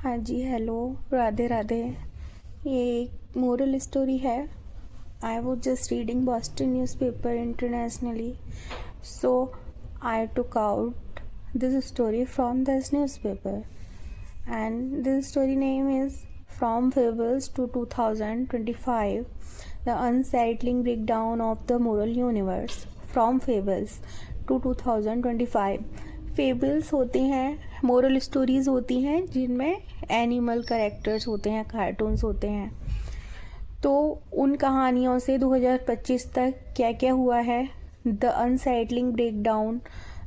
हाँ जी, हेलो, राधे राधे। ये एक मोरल स्टोरी है। I was just reading Boston newspaper internationally, so I took out this story from this newspaper and this story name is From Fables to 2025, The Unsettling Breakdown of the Moral Universe. From Fables to 2025. Fables होते हैं, moral stories होती हैं जिनमें animal characters होते हैं, cartoons होते हैं। तो उन कहानियों से 2025 तक क्या क्या हुआ है। द अनसेटलिंग ब्रेकडाउन,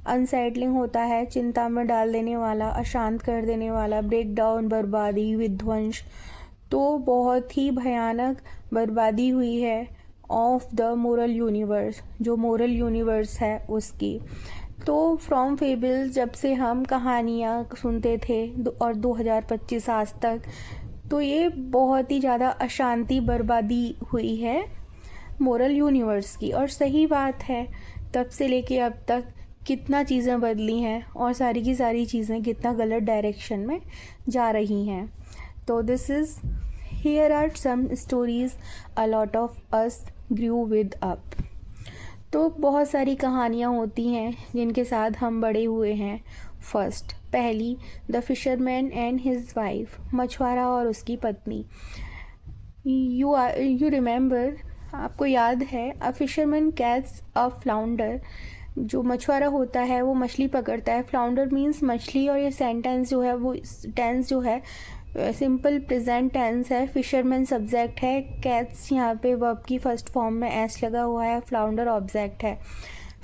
अनसेटलिंग होता है चिंता में डाल देने वाला, अशांत कर देने वाला, ब्रेकडाउन बर्बादी, विध्वंस। तो बहुत ही भयानक बर्बादी हुई है ऑफ द मोरल यूनिवर्स, जो मोरल यूनिवर्स है उसकी। तो फ्रॉम फेबल्स जब से हम कहानियाँ सुनते थे और 2025 आज तक, तो ये बहुत ही ज़्यादा अशांति बर्बादी हुई है मोरल यूनिवर्स की। और सही बात है, तब से लेके अब तक कितना चीज़ें बदली हैं और सारी की सारी चीज़ें कितना गलत डायरेक्शन में जा रही हैं। तो this is here are some stories a lot of us grew with up. तो बहुत सारी कहानियाँ होती हैं जिनके साथ हम बड़े हुए हैं। फर्स्ट, पहली, the fisherman and his wife, मछुआरा और उसकी पत्नी। यू रिमेंबर, आपको याद है, a fisherman catch a flounder, जो मछुआरा होता है वो मछली पकड़ता है। फ्लाउंडर मीन्स मछली, और ये सेंटेंस जो है वो टेंस जो है सिंपल प्रेजेंट टेंस है। फिशरमैन सब्जेक्ट है, कैट्स यहाँ पे वर्ब की फर्स्ट फॉर्म में एस लगा हुआ है, फ्लाउंडर ऑब्जेक्ट है।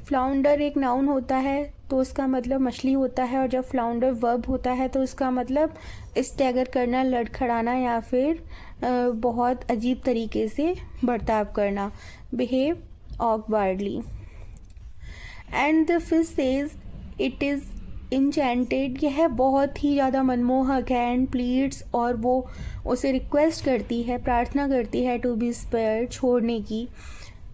फ्लाउंडर एक नाउन होता है तो उसका मतलब मछली होता है, और जब फ्लाउंडर वर्ब होता है तो उसका मतलब स्टैगर करना, लड़खड़ाना, या फिर बहुत अजीब तरीके से बर्ताव करना, behave awkwardly. And the fish says it is enchanted, यह बहुत ही ज़्यादा मनमोहक है। एंड प्लीड्स, और वो उसे रिक्वेस्ट करती है, प्रार्थना करती है, टू बी स्पेयर्ड, छोड़ने की।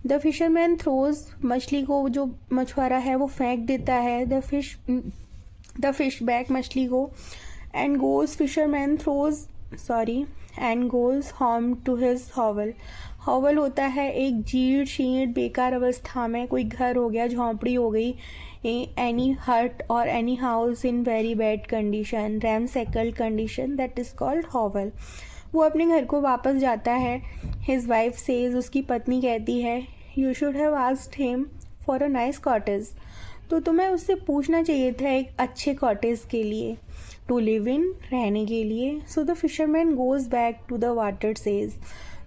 द फिशरमैन थ्रोज, मछली को जो मछुआरा है वो फेंक देता है, द फिश बैक, मछली को। And goes, fisherman throws and goes home to his hovel. Hovel होता है एक जीर्ण शीर्ण बेकार अवस्था में, कोई घर हो गया, झोंपड़ी हो गई, एनी हट और any house in very bad condition, ramshackled condition, that is called hovel. वो अपने घर को वापस जाता है। हिज वाइफ सेज, उसकी पत्नी कहती है, you should have asked him for a nice cottage, तो तुम्हें उससे पूछना चाहिए था एक अच्छे कॉटेज के लिए, टू लिव इन, रहने के लिए। So the fisherman goes back to the water says,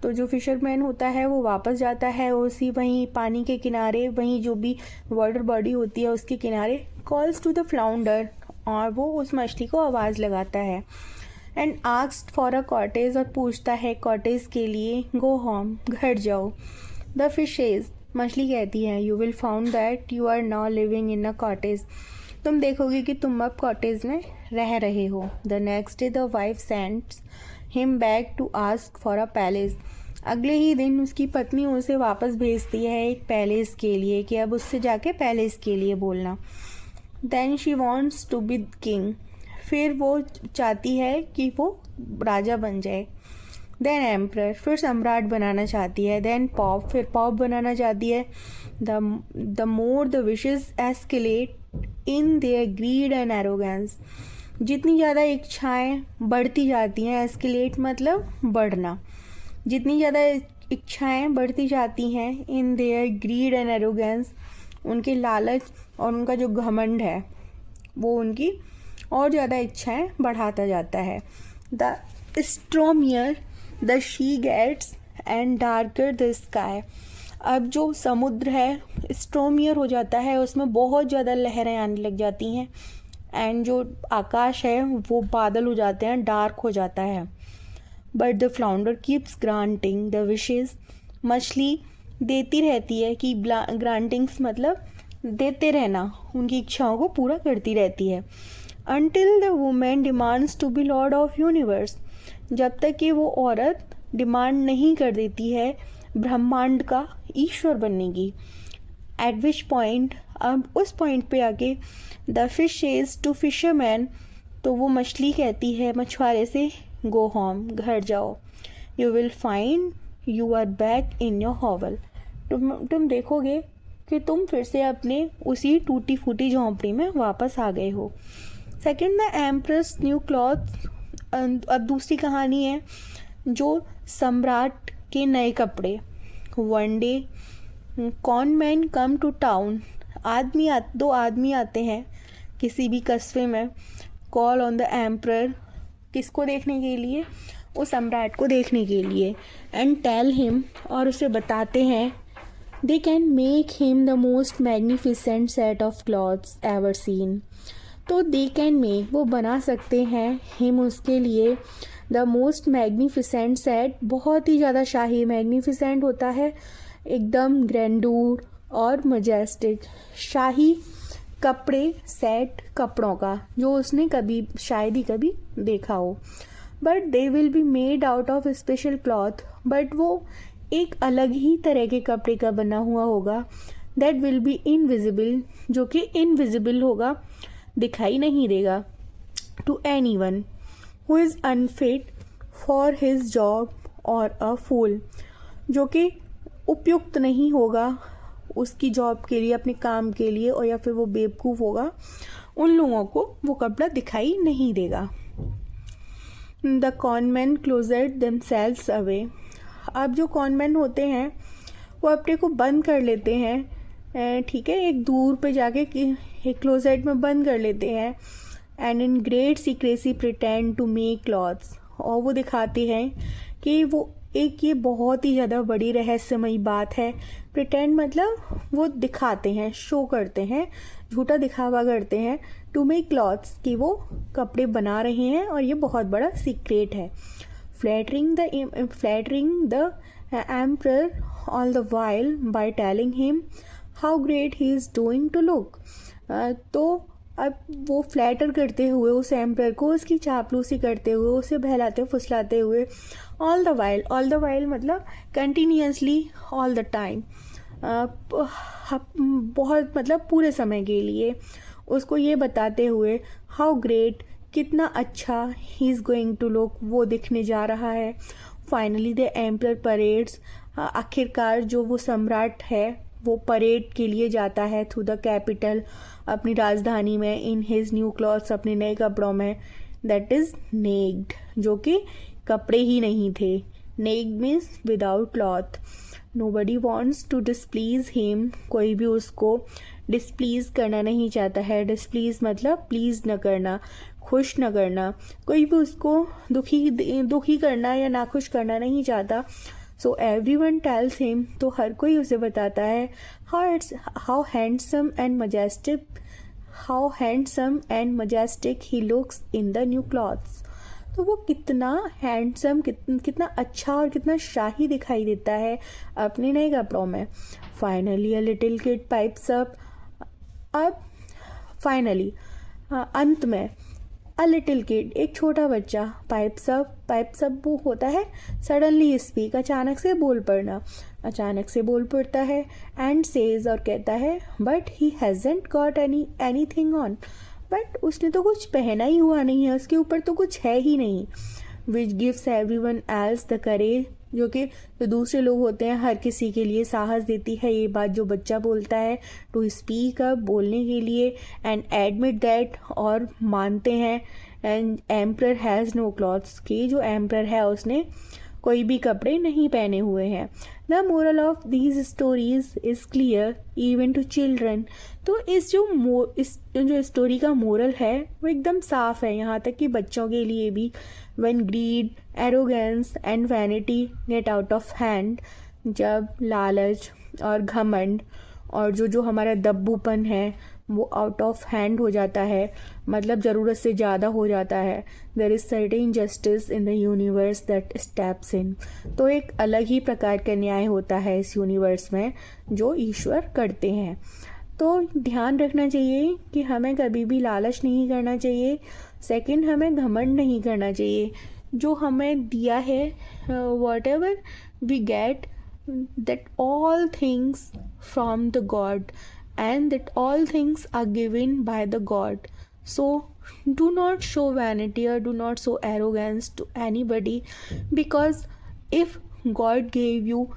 तो जो फिशरमैन होता है वो वापस जाता है उसी वहीं पानी के किनारे, वहीं जो भी वाटर बॉडी होती है उसके किनारे। कॉल्स टू द फ्लाउंडर, और वो उस मछली को आवाज़ लगाता है। And asked for a cottage, और पूछता है कॉटेज के लिए। गो होम, घर जाओ। द फिशेज, मछली कहती है, you will found that you are now living in a cottage, तुम देखोगे कि तुम अब कॉटेज में रह रहे हो। The next day the wife sends him back to ask for a palace, अगले ही दिन उसकी पत्नी उसे वापस भेजती है एक पैलेस के लिए, कि अब उससे जाके पैलेस के लिए बोलना। Then she wants to be king, फिर वो चाहती है कि वो राजा बन जाए। देन एम्परर, फिर सम्राट बनाना चाहती है। देन पॉप, फिर पॉप बनाना चाहती है। The more the wishes escalate in their grid and arrogance, जितनी ज़्यादा इच्छाएं बढ़ती जाती हैं, एस्केलेट मतलब बढ़ना, जितनी ज़्यादा इच्छाएं बढ़ती जाती हैं, in their grid and arrogance, उनके लालच और उनका जो घमंड है वो उनकी और ज़्यादा इच्छाएं बढ़ाता जाता है। The stormier the sea gets and darker the sky, अब जो समुद्र है स्ट्रोमियर हो जाता है, उसमें बहुत ज़्यादा लहरें आने लग जाती हैं, एंड जो आकाश है वो बादल हो जाते हैं, डार्क हो जाता है। But the flounder keeps granting the wishes, मछली देती रहती है, कि ग्रांटिंग्स मतलब देते रहना, उनकी इच्छाओं को पूरा करती रहती है। Until the women demands to be lord of universe, जब तक कि वो औरत डिमांड नहीं कर देती है ब्रह्मांड का ईश्वर बनने की। एट विच पॉइंट, अब उस पॉइंट पे आके the fish says to fisherman, तो वो मछली कहती है मछुआरे से, गो होम, घर जाओ, you will find you are back in your hovel, तुम देखोगे कि तुम फिर से अपने उसी टूटी फूटी झोंपड़ी में वापस आ गए हो। Second, the empress new cloth. अब दूसरी कहानी है, जो सम्राट के नए कपड़े। One day con man come to town. दो आदमी आते हैं किसी भी कस्बे में, कॉल ऑन द एम्प्रर, किसको देखने के लिए, उस सम्राट को देखने के लिए, एंड टेल हिम, और उसे बताते हैं, they can make him the most magnificent set of clothes ever seen. तो दे कैन मेक, वो बना सकते हैं, हिम, उसके लिए, द मोस्ट मैग्निफिसेंट सेट, बहुत ही ज़्यादा शाही, मैग्निफिसेंट होता है एकदम ग्रैंडूर और मजेस्टिक, शाही कपड़े, सेट कपड़ों का जो उसने कभी शायद ही कभी देखा हो। But they will be made out of special cloth, but वो एक अलग ही तरह के कपड़े का बना हुआ होगा। दैट विल बी इनविजिबल, जो कि इनविजिबल होगा, दिखाई नहीं देगा, to any one who is unfit for his job और अ फूल, जो कि उपयुक्त नहीं होगा उसकी जॉब के लिए, अपने काम के लिए, और या फिर वो बेवकूफ़ होगा, उन लोगों को वो कपड़ा दिखाई नहीं देगा। The conman closed themselves away. अब जो कॉनमैन होते हैं वो अपने को बंद कर लेते हैं, ठीक है, एक दूर पे जाके एक क्लोजेट में बंद कर लेते हैं, and in great secrecy pretend to make clothes, और वो दिखाते हैं कि वो एक, ये बहुत ही ज़्यादा बड़ी रहस्यमयी बात है। प्रिटेंड मतलब वो दिखाते हैं, शो करते हैं, झूठा दिखावा करते हैं, टू मेक क्लॉथ्स, कि वो कपड़े बना रहे हैं और ये बहुत बड़ा सीक्रेट है। Flattering the emperor all the while by telling him how great he is doing to look. तो अब वो फ्लैटर करते हुए उस एम्प्रर को, उसकी चापलूसी करते हुए, उसे बहलाते फुसलाते हुए, ऑल द वाइल मतलब कंटिन्यूसली, ऑल द टाइम, बहुत मतलब पूरे समय के लिए, उसको ये बताते हुए, हाउ ग्रेट, कितना अच्छा, he is going to look, वो दिखने जा रहा है। फाइनली द एम्प्रर परेड्स, आखिरकार जो वो सम्राट है वो परेड के लिए जाता है थ्रू द कैपिटल, अपनी राजधानी में, इन हिज न्यू क्लॉथ्स, अपने नए कपड़ों में, दैट इज़ नेक्ड, जो कि कपड़े ही नहीं थे, naked means without cloth. Nobody wants to displease him, कोई भी उसको डिसप्लीज करना नहीं चाहता है, डिसप्लीज मतलब प्लीज न करना, खुश न करना, कोई भी उसको दुखी करना या नाखुश करना नहीं चाहता। So every one tells him, तो हर कोई उसे बताता है, how handsome and majestic he looks in the new clothes. तो वो कितना हैंडसम, कितना अच्छा और कितना शाही दिखाई देता है अपने नए कपड़ों में। Finally a little kid pipes up, अब फाइनली अंत में, अ लिटिल किड, एक छोटा बच्चा, पाइप्स अप वो होता है सडनली स्पीक, अचानक से बोल पड़ता है, एंड सेज, और कहता है, but he hasn't got anything on, but उसने तो कुछ पहना ही हुआ नहीं है, उसके ऊपर तो कुछ है ही नहीं। Which gives everyone else the courage, जो कि जो दूसरे लोग होते हैं हर किसी के लिए साहस देती है ये बात जो बच्चा बोलता है, टू स्पीक अप, बोलने के लिए, एंड एडमिट दैट, और मानते हैं, and emperor has no clothes, की जो एम्प्रर है उसने कोई भी कपड़े नहीं पहने हुए हैं। The moral of these stories is clear even to children. तो इस जो स्टोरी का मोरल है वो एकदम साफ है, यहाँ तक कि बच्चों के लिए भी। When greed, arrogance and vanity get out of hand, जब लालच और घमंड और जो हमारा दब्बूपन है वो आउट ऑफ हैंड हो जाता है, मतलब ज़रूरत से ज़्यादा हो जाता है, there is certain justice in the universe that steps in. तो एक अलग ही प्रकार का न्याय होता है इस यूनिवर्स में जो ईश्वर करते हैं। तो ध्यान रखना चाहिए कि हमें कभी भी लालच नहीं करना चाहिए। सेकंड, हमें घमंड नहीं करना चाहिए। जो हमें दिया है, whatever we get, that all things from the God and that all things are given by the God. So do not show vanity or do not show arrogance to anybody, because if God gave you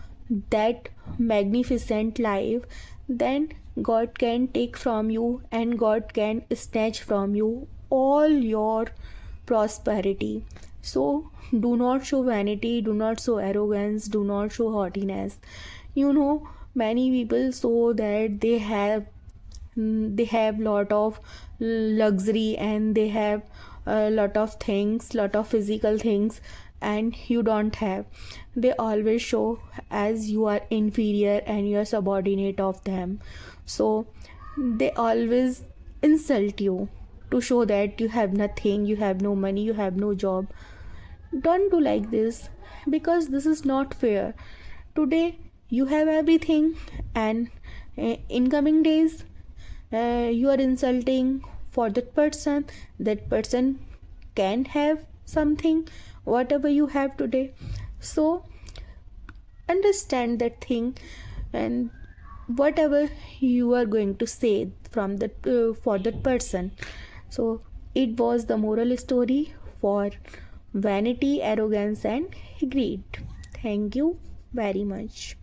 that magnificent life, then God can take from you and God can snatch from you all your prosperity. So do not show vanity, do not show arrogance, do not show haughtiness. Many people show that they have lot of luxury and they have a lot of things, lot of physical things, and you don't have. They always show as you are inferior and you are subordinate of them. So they always insult you to show that you have nothing, you have no money, you have no job. Don't do like this, because this is not fair. Today you have everything, and in coming days you are insulting for that person can have something whatever you have today. So understand that thing, and whatever you are going to say from that for that person. So it was the moral story for vanity, arrogance and greed. Thank you very much.